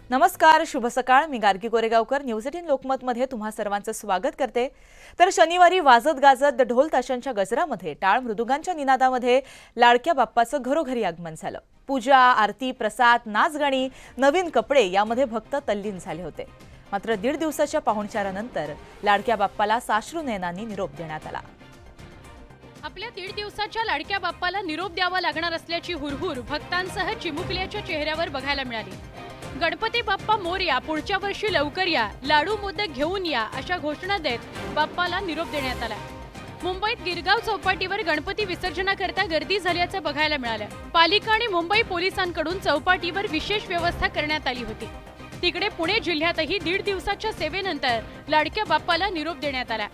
नमस्कार, शुभ सकाळ. मी गार्गी कोरेगावकर. न्यूज 18 लोकमतमध्ये तुम्हा सर्वांचं स्वागत करते. तर शनिवारी वाजत गाजत ढोल ताशांच्या गजरामध्ये, टाळ मृदुंगांच्या निनादामध्ये लाडक्या बाप्पाचं घरोघरी आगमन झालं. पूजा, आरती, प्रसाद, नाचगाणी, नवीन कपडे यामध्ये भक्त तल्लीन झाले होते. मात्र 1.5 दिवसाच्या पाहुणचारानंतर लाडक्या बाप्पाला साश्रू नयनांनी निरोप देण्यात आला. आपल्या 1.5 दिवसाच्या लाडक्या बाप्पाला निरोप द्यावा लागणार असल्याची हुरहुर भक्तांसह चिमुकल्याच्या चेहऱ्यावर बघायला मिळाली. गणपती बाप्पा मोरया, पुढच्या वर्षी लवकर या, लाडू मोदक घेऊन या अशा घोषणा देत बाप्पाला निरोप देण्यात आला. मुंबईत गिरगाव चौपाटीवर गणपती विसर्जनाकरता गर्दी झाल्याचं बघायला मिळालं. पालिका आणि मुंबई पोलिसांकडून चौपाटीवर विशेष व्यवस्था करण्यात आली होती. तिकडे पुणे जिल्ह्यातही 1.5 दिवसाच्या सेवेनंतर लाडक्या बाप्पाला निरोप देण्यात आला.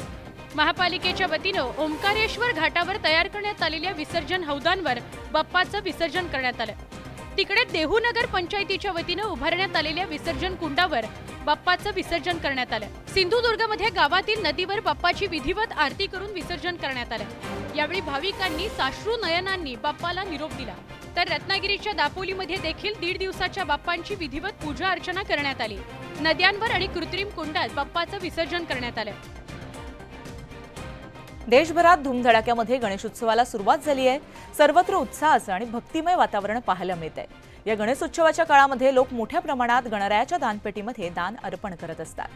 महापालिकेच्या वतीनं ओंकारेश्वर घाटावर तयार करण्यात आलेल्या विसर्जन हौदांवर बाप्पाचं विसर्जन करण्यात आलं. तिकडे देहूनगर पंचायतीच्या वतीनं उभारण्यात आलेल्या विसर्जन कुंडावर बाप्पाचं विसर्जन करण्यात आलं. सिंधुदुर्गमध्ये गावातील नदीवर बाप्पाची विधिवत आरती करून विसर्जन करण्यात आलं. यावेळी भाविकांनी साश्रू नयनांनी बाप्पाला निरोप दिला. तर रत्नागिरीच्या दापोलीमध्ये देखील 1.5 दिवसाच्या बाप्पांची विधिवत पूजा अर्चना करण्यात आली. नद्यांवर आणि कृत्रिम कुंडात बाप्पाचं विसर्जन करण्यात आलं. देशभरात धूमधडाक्यामध्ये गणेशोत्सवाला सुरुवात झाली आहे. सर्वत्र उत्साहाचं आणि भक्तिमय वातावरण पाहायला मिळत आहे. या गणेशोत्सवाच्या काळामध्ये लोक मोठ्या प्रमाणात गणरायाच्या दानपेटीमध्ये दान अर्पण करत असतात.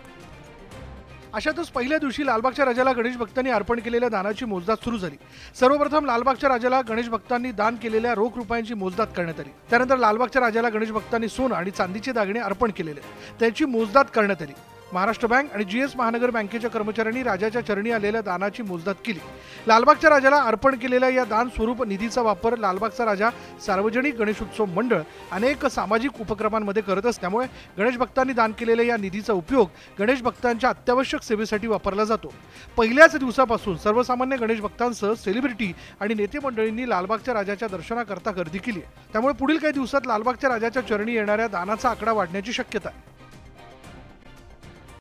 अशातच पहिल्या दिवशी लालबागच्या राजाला गणेश भक्तांनी अर्पण केलेल्या दानाची मोजदाद सुरू झाली. सर्वप्रथम लालबागच्या राजाला गणेश भक्तांनी दान केलेल्या रोख रुपयांची मोजदाद करण्यात आली. त्यानंतर लालबागच्या राजाला गणेश भक्तांनी सोनं आणि चांदीचे दागिने अर्पण केलेले, त्यांची मोजदाद करण्यात आली. महाराष्ट्र बँक आणि GS महानगर बँकेच्या कर्मचाऱ्यांनी राजाच्या चरणी आलेल्या दानाची मोजदाद केली. लालबागच्या राजाला अर्पण केलेल्या या दान स्वरूप निधीचा वापर लालबागचा राजा सार्वजनिक गणेशोत्सव मंडळ अनेक सामाजिक उपक्रमांमध्ये करत असते. त्यामुळे गणेश भक्तांनी दान केलेल्या या निधीचा उपयोग गणेश भक्तांच्या अत्यावश्यक सेवेसाठी वापरला जातो. पहिल्याच दिवसापासून सर्वसामान्य गणेश भक्तांसह सेलिब्रिटी आणि नेते मंडळींनी लालबागच्या राजाच्या दर्शनाकरता गर्दी केली. त्यामुळे पुढील काही दिवसात लालबागच्या राजाच्या चरणी येणाऱ्या दानाचा आकडा वाढण्याची शक्यता आहे.